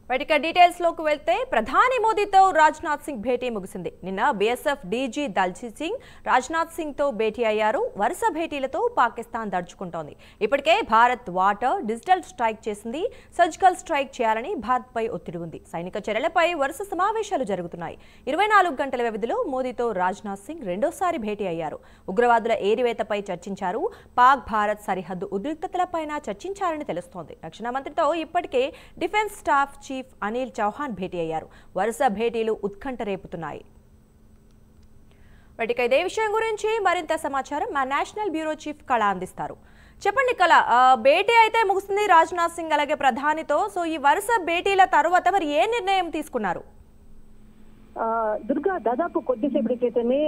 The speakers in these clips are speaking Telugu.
వాటిక డీటెయిల్స్ లోకి వెళ్తే ప్రధాని మోదీతో రాజ్నాథ్ సింగ్ భేటీ ముగిసింది. నిన్న బీఎస్ఎఫ్ డీజీ దల్జీత్ సింగ్ రాజ్నాథ్ సింగ్ తో భేటీ అయ్యారు. వరుస భేటీలతో పాకిస్తాన్ దర్చుకుంటోంది. ఇప్పటికే భారత్ వాటర్ డిజిటల్ స్ట్రైక్ చేసింది. సర్జికల్ స్ట్రైక్ చేయాలని భారత్ పై ఒత్తిడి ఉంది. సైనిక చర్యలపై వరుస సమావేశాలు జరుగుతున్నాయి. 24 గంటల వ్యవధిలో మోదీతో రాజ్నాథ్ సింగ్ రెండోసారి భేటీ అయ్యారు. ఉగ్రవాదుల ఏరివేతపై చర్చించారు. పాక్ భారత్ సరిహద్దు ఉద్రిక్తతలపైన చర్చించారని తెలుస్తోంది. రక్షణ మంత్రితో ఇప్పటికే defence staff chief Anil Chauhan భేటీ అయ్యారు. వరుస భేటీలు ఉత్కంఠ రేపుతున్నాయి. వాటికి ఇదే విషయం గురించి మరింత సమాచారం మా నేషనల్ బ్యూరో చీఫ్ కళ అందిస్తారు. చెప్పండి కళ, భేటీ అయితే ముగిసింది రాజ్నాథ్ సింగ్ అలాగే ప్రధానితో. సో ఈ వరుస భేటీల తర్వాత మరి ఏ నిర్ణయం తీసుకున్నారు? దుర్గా, దాదాపు కొద్దిసేపటి క్రితమే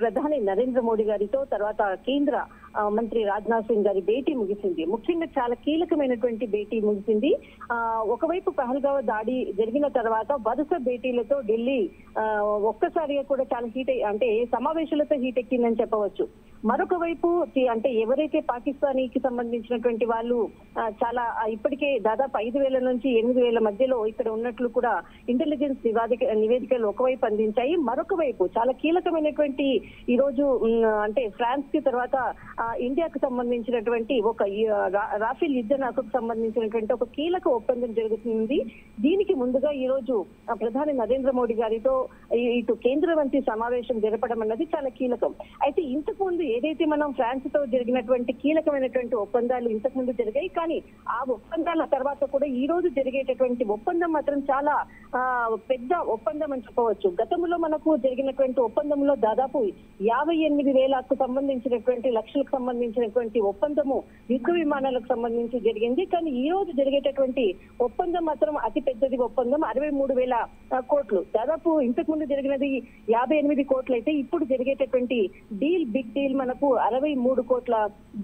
ప్రధాని నరేంద్ర మోడీ గారితో తర్వాత కేంద్ర మంత్రి రాజ్నాథ్ సింగ్ గారి భేటీ ముగిసింది. ముఖ్యంగా చాలా కీలకమైనటువంటి భేటీ ముగిసింది. ఒకవైపు పహల్గావ్ దాడి జరిగిన తర్వాత వరుస భేటీలతో ఢిల్లీ ఒక్కసారిగా కూడా చాలా అంటే సమావేశాలతో హీట్ ఎక్కిందని చెప్పవచ్చు. మరొక వైపు అంటే ఎవరైతే పాకిస్తానీకి సంబంధించినటువంటి వాళ్ళు చాలా ఇప్పటికే దాదాపు 5,000 నుంచి 8,000 మధ్యలో ఇక్కడ ఉన్నట్లు కూడా ఇంటెలిజెన్స్ నివేదికలు ఒకవైపు అందించాయి. మరొక వైపు చాలా కీలకమైనటువంటి ఈ రోజు అంటే ఫ్రాన్స్ కి తర్వాత ఇండియాకు సంబంధించినటువంటి ఒక రాఫెల్ యుద్ధ నౌకకు సంబంధించినటువంటి ఒక కీలక ఒప్పందం జరుగుతుంది. దీనికి ముందుగా ఈ రోజు ప్రధాని నరేంద్ర మోడీ గారితో ఇటు కేంద్ర మంత్రి సమావేశం జరపడం అన్నది చాలా కీలకం. అయితే ఇంతకు ముందు ఏదైతే మనం ఫ్రాన్స్ తో జరిగినటువంటి కీలకమైనటువంటి ఒప్పందాలు ఇంతకు ముందు జరిగాయి, కానీ ఆ ఒప్పందాల తర్వాత కూడా ఈ రోజు జరిగేటటువంటి ఒప్పందం మాత్రం చాలా పెద్ద ఒప్పందం అని చెప్పవచ్చు. గతంలో మనకు జరిగినటువంటి ఒప్పందంలో దాదాపు 58,000కు సంబంధించినటువంటి లక్షలకు సంబంధించినటువంటి ఒప్పందము యుద్ధ విమానాలకు సంబంధించి జరిగింది. కానీ ఈ రోజు జరిగేటటువంటి ఒప్పందం మాత్రం అతి పెద్దది ఒప్పందం 63,000 కోట్లు. దాదాపు ఇంతకు ముందు జరిగినది 58 కోట్లు అయితే ఇప్పుడు జరిగేటటువంటి బిగ్ డీల్ మనకు 63 కోట్ల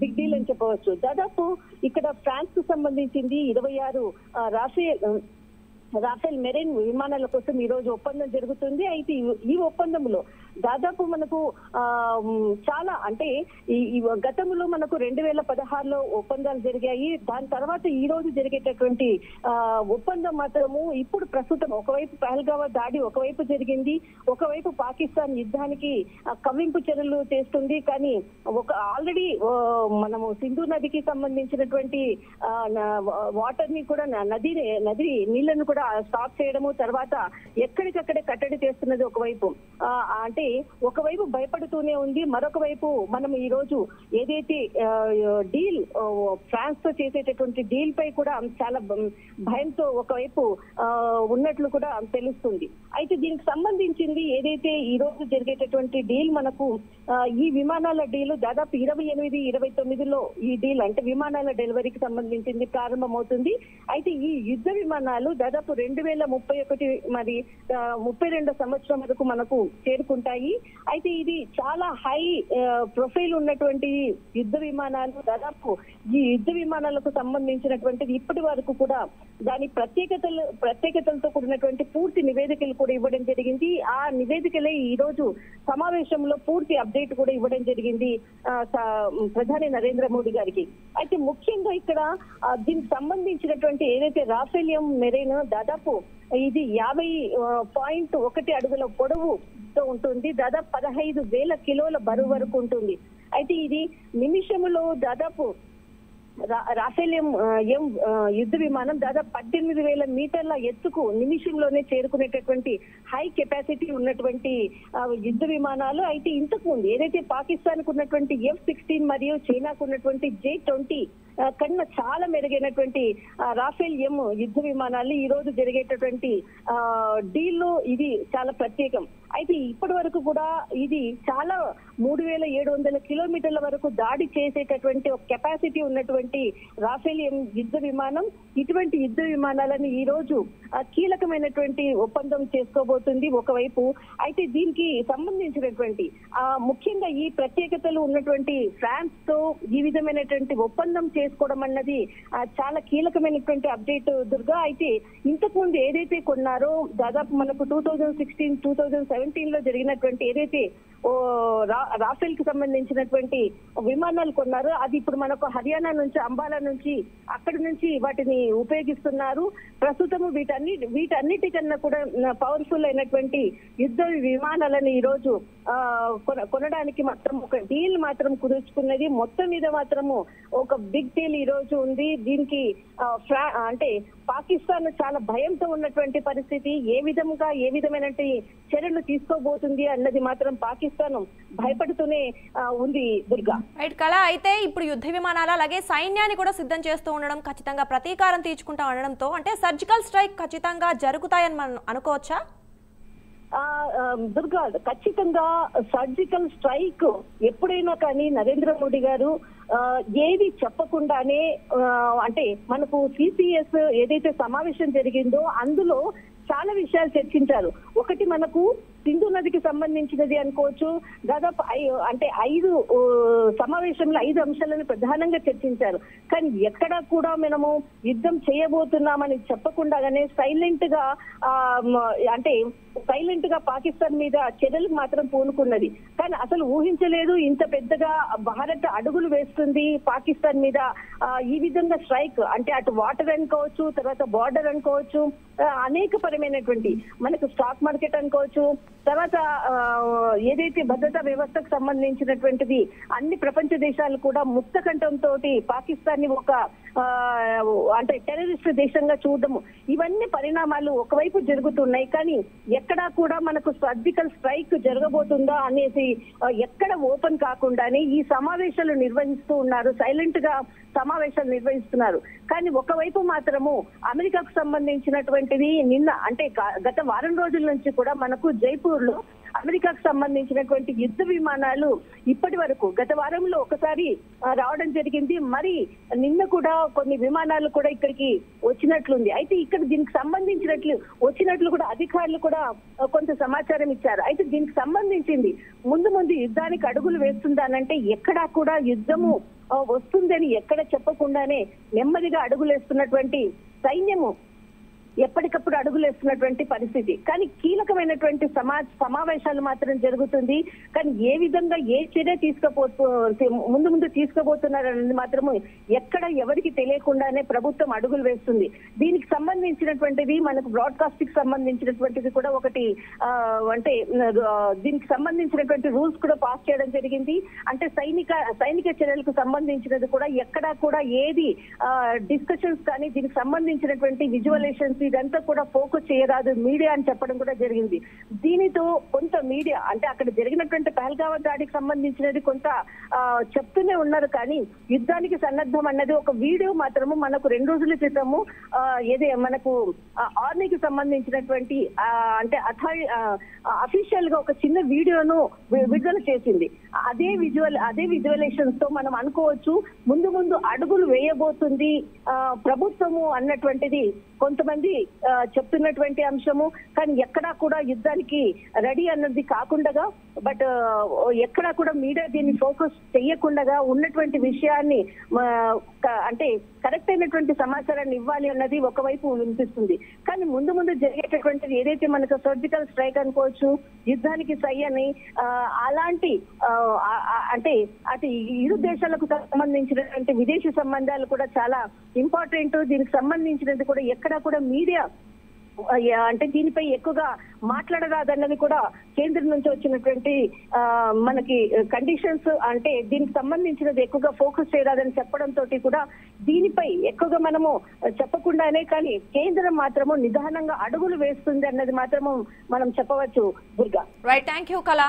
బిగ్ డీల్ అని చెప్పవచ్చు. దాదాపు ఇక్కడ ఫ్రాన్స్ కు సంబంధించింది 26 రాఫెల్ మెరైన్ విమానాల కోసం ఈ రోజు ఒప్పందం జరుగుతుంది. అయితే ఈ ఒప్పందంలో దాదాపు మనకు చాలా అంటే ఈ గతంలో మనకు 2016లో ఒప్పందాలు జరిగాయి. దాని తర్వాత ఈ రోజు జరిగేటటువంటి ఒప్పందం మాత్రము ఇప్పుడు ప్రస్తుతం ఒకవైపు పహల్గావ్ దాడి ఒకవైపు జరిగింది, ఒకవైపు పాకిస్తాన్ యుద్ధానికి కవ్వింపు చర్యలు చేస్తుంది. కానీ ఆల్రెడీ మనము సింధు నదికి సంబంధించినటువంటి వాటర్ ని కూడా నది నీళ్లను కూడా స్టాప్ చేయడము, తర్వాత ఎక్కడికక్కడే కట్టడి చేస్తున్నది ఒకవైపు. అంటే ఒకవైపు భయపడుతూనే ఉంది, మరొక వైపు మనం ఈ రోజు ఏదైతే డీల్ ఫ్రాన్స్ తో చేసేటటువంటి డీల్ పై కూడా చాలా భయంతో ఒకవైపు ఉన్నట్లు కూడా తెలుస్తుంది. అయితే దీనికి సంబంధించింది ఏదైతే ఈ రోజు జరిగేటటువంటి డీల్ మనకు ఈ విమానాల డీల్ దాదాపు 28-29లో ఈ డీల్ అంటే విమానాల డెలివరీకి సంబంధించింది ప్రారంభమవుతుంది. అయితే ఈ యుద్ధ విమానాలు దాదాపు 2031 మరి 32 సంవత్సరం వరకు మనకు చేరుకుంటాయి. అయితే ఇది చాలా హై ప్రొఫైల్ ఉన్నటువంటి యుద్ధ విమానాలు. దాదాపు ఈ యుద్ధ విమానాలకు సంబంధించినటువంటిది ఇప్పటి వరకు కూడా దాని ప్రత్యేకతలతో కూడినటువంటి పూర్తి నివేదికలు కూడా ఇవ్వడం జరిగింది. ఆ నివేదికలే ఈ రోజు సమావేశంలో పూర్తి అప్డేట్ కూడా ఇవ్వడం జరిగింది ప్రధాని నరేంద్ర మోడీ గారికి. అయితే ముఖ్యంగా ఇక్కడ దీనికి సంబంధించినటువంటి ఏదైతే రాఫెల్ మెరైన్ దాదాపు ఇది 50.1 అడుగుల పొడవుతో ఉంటుంది. దాదాపు 15,000 కిలోల బరువు వరకు ఉంటుంది. అయితే ఇది నిమిషంలో దాదాపు రాఫెల్ యుద్ధ విమానం దాదాపు 18,000 మీటర్ల ఎత్తుకు నిమిషంలోనే చేరుకునేటటువంటి హై కెపాసిటీ ఉన్నటువంటి యుద్ధ విమానాలు. అయితే ఇంతకు ముందు ఏదైతే పాకిస్తాన్ కు ఉన్నటువంటి F-16 మరియు చైనాకు ఉన్నటువంటి J-20 కన్నా చాలా మెరుగైనటువంటి రాఫెల్ యుద్ధ విమానాలు ఈ రోజు జరిగేటటువంటి డీల్లో ఇది చాలా ప్రత్యేకం. అయితే ఇప్పటి వరకు కూడా ఇది చాలా 3,700 కిలోమీటర్ల వరకు దాడి చేసేటటువంటి ఒక కెపాసిటీ ఉన్నటువంటి రాఫెల్ యుద్ధ విమానం. ఇటువంటి యుద్ధ విమానాలను ఈ రోజు కీలకమైనటువంటి ఒప్పందం చేసుకోబోతుంది ఒకవైపు. అయితే దీనికి సంబంధించినటువంటి ముఖ్యంగా ఈ ప్రత్యేకతలు ఉన్నటువంటి ఫ్రాన్స్ తో ఈ విధమైనటువంటి ఒప్పందం చేసుకోవడం అన్నది చాలా కీలకమైనటువంటి అప్డేట్ దుర్గా. అయితే ఇంతకు ముందు ఏదైతే కొన్నారో దాదాపు మనకు 2016, 2017 లో జరిగినటువంటి ఏదైతే రాఫెల్ కి సంబంధించినటువంటి విమానాలు కొన్నారు, అది ఇప్పుడు మనకు హర్యానా నుంచి, అంబాలా నుంచి, అక్కడి నుంచి వాటిని ఉపయోగిస్తున్నారు. ప్రస్తుతం వీటన్నిటికన్నా కూడా పవర్ఫుల్ అయినటువంటి యుద్ధ విమానాలను ఈ రోజు కొనడానికి మాత్రం ఒక డీల్ మాత్రం కుదుర్చుకున్నది. మొత్తం మీద మాత్రము ఒక బిగ్ డీల్ ఈ రోజు ఉంది. దీనికి అంటే పాకిస్తాన్ చాలా భయంతో ఉన్నటువంటి పరిస్థితి, ఏ విధమైన చర్యలు తీసుకోబోతుంది అన్నది మాత్రం పాకిస్తాన్ భయపడుతూనే ఉంది దుర్గా. రైట్ కళ, అయితే ఇప్పుడు యుద్ధ విమానాలు అలాగే సైన్యాన్ని కూడా సిద్ధం చేస్తూ ఉండడం, ఖచ్చితంగా ప్రతీకారం తీర్చుకుంటాం అనడంతో అంటే సర్జికల్ స్ట్రైక్ ఖచ్చితంగా జరుగుతాయని మనం అనుకోవచ్చా? దుర్గా, ఖచ్చితంగా సర్జికల్ స్ట్రైక్ ఎప్పుడైనా కానీ నరేంద్ర మోడీ గారు ఏది చెప్పకుండానే, అంటే మనకు సిసిఎస్ ఏదైతే సమావేశం జరిగిందో అందులో చాలా విషయాలు చర్చించారు. ఒకటి మనకు సింధు నదికి సంబంధించినది అనుకోవచ్చు. దాదాపు 5 సమావేశంలో 5 అంశాలను ప్రధానంగా చర్చించారు. కానీ ఎక్కడా కూడా మనము యుద్ధం చేయబోతున్నామని చెప్పకుండానే సైలెంట్ గా పాకిస్తాన్ మీద చర్యలకు మాత్రం పూనుకున్నది. కానీ అసలు ఊహించలేదు ఇంత పెద్దగా భారత్ అడుగులు వేస్తుంది పాకిస్తాన్ మీద. ఈ విధంగా స్ట్రైక్ అంటే అటు వాటర్ అనుకోవచ్చు, తర్వాత బార్డర్ అనుకోవచ్చు, అనేక పరమైనటువంటి మనకు స్టాక్ మార్కెట్ అనుకోవచ్చు, తర్వాత ఏదైతే భద్రతా వ్యవస్థకు సంబంధించినటువంటిది అన్ని ప్రపంచ దేశాలు కూడా ముక్తకంఠంతో పాకిస్తాన్ ని ఒక అంటే టెర్రరిస్ట్ దేశంగా చూడడము, ఇవన్నీ పరిణామాలు ఒకవైపు జరుగుతున్నాయి. కానీ ఎక్కడా కూడా మనకు సర్జికల్ స్ట్రైక్ జరగబోతుందా అనేసి ఎక్కడ ఓపెన్ కాకుండానే ఈ సమావేశాలు నిర్వహిస్తూ ఉన్నారు, సైలెంట్ గా సమావేశాలు నిర్వహిస్తున్నారు. కానీ ఒకవైపు మాత్రము అమెరికాకు సంబంధించినటువంటిది నిన్న అంటే గత వారం రోజుల నుంచి కూడా మనకు జైపూర్ లో అమెరికాకు సంబంధించినటువంటి యుద్ధ విమానాలు ఇప్పటి వరకు గత వారంలో ఒకసారి రావడం జరిగింది. మరి నిన్న కూడా కొన్ని విమానాలు కూడా ఇక్కడికి వచ్చినట్లుంది. అయితే ఇక్కడ దీనికి వచ్చినట్లు కూడా అధికారులు కూడా కొంత సమాచారం ఇచ్చారు. అయితే దీనికి సంబంధించింది ముందు యుద్ధానికి అడుగులు వేస్తుందానంటే ఎక్కడా కూడా యుద్ధము వస్తుందని ఎక్కడ చెప్పకుండానే నెమ్మదిగా అడుగులేస్తున్నటువంటి సైన్యము ఎప్పటికప్పుడు అడుగులేస్తున్నటువంటి పరిస్థితి. కానీ కీలకమైనటువంటి సమావేశాలు మాత్రం జరుగుతుంది. కానీ ఏ విధంగా ఏ చర్య ముందు తీసుకోబోతున్నారనేది మాత్రము ఎక్కడ ఎవరికి తెలియకుండానే ప్రభుత్వం అడుగులు వేస్తుంది. దీనికి సంబంధించినటువంటిది మనకు బ్రాడ్కాస్ట్ కి సంబంధించినటువంటిది కూడా ఒకటి అంటే దీనికి సంబంధించినటువంటి రూల్స్ కూడా పాస్ చేయడం జరిగింది. అంటే సైనిక చర్యలకు సంబంధించినది కూడా ఎక్కడా కూడా ఏది డిస్కషన్స్ కానీ దీనికి సంబంధించినటువంటి విజువలేషన్స్ ఇదంతా కూడా ఫోకస్ చేయరాదు మీడియా అని చెప్పడం కూడా జరిగింది. దీనితో కొంత మీడియా అంటే అక్కడ జరిగినటువంటి పహల్గామ్ దాడికి సంబంధించినది కొంత చెప్తూనే ఉన్నారు. కానీ యుద్ధానికి సన్నద్ధం అన్నది ఒక వీడియో మాత్రము మనకు 2 రోజుల క్రితము మనకు ఆర్మీకి సంబంధించినటువంటి అంటే అఫీషియల్ గా ఒక చిన్న వీడియోను విడుదల చేసింది. అదే విజువలేషన్స్ తో మనం అనుకోవచ్చు ముందు అడుగులు వేయబోతుంది ప్రభుత్వము అన్నటువంటిది కొంతమంది చెప్తున్నటువంటి అంశము. కానీ ఎక్కడా కూడా యుద్ధానికి రెడీ అన్నది కాకుండా బట్ ఎక్కడా కూడా మీడియా దీన్ని ఫోకస్ చేయకుండా ఉన్నటువంటి విషయాన్ని అంటే కరెక్ట్ అయినటువంటి సమాచారాన్ని ఇవ్వాలి అన్నది ఒకవైపు వినిపిస్తుంది. కానీ ముందు జరిగేటటువంటిది ఏదైతే మనకు సర్జికల్ స్ట్రైక్ అనుకోవచ్చు, యుద్ధానికి సై అని అలాంటి అంటే అటు ఇరు దేశాలకు సంబంధించినటువంటి విదేశీ సంబంధాలు కూడా చాలా ఇంపార్టెంట్. దీనికి సంబంధించినది కూడా ఎక్కడా కూడా మీడియా అంటే దీనిపై ఎక్కువగా మాట్లాడరాదన్నది కూడా కేంద్రం నుంచి వచ్చినటువంటి మనకి కండిషన్స్. అంటే దీనికి సంబంధించినది ఎక్కువగా ఫోకస్ చేయరాదని చెప్పడంతో కూడా దీనిపై ఎక్కువగా మనము చెప్పకుండానే కానీ కేంద్రం మాత్రము నిదానంగా అడుగులు వేస్తుంది అన్నది మాత్రము మనం చెప్పవచ్చు దుర్గా. రైట్, థ్యాంక్ యూ కళ.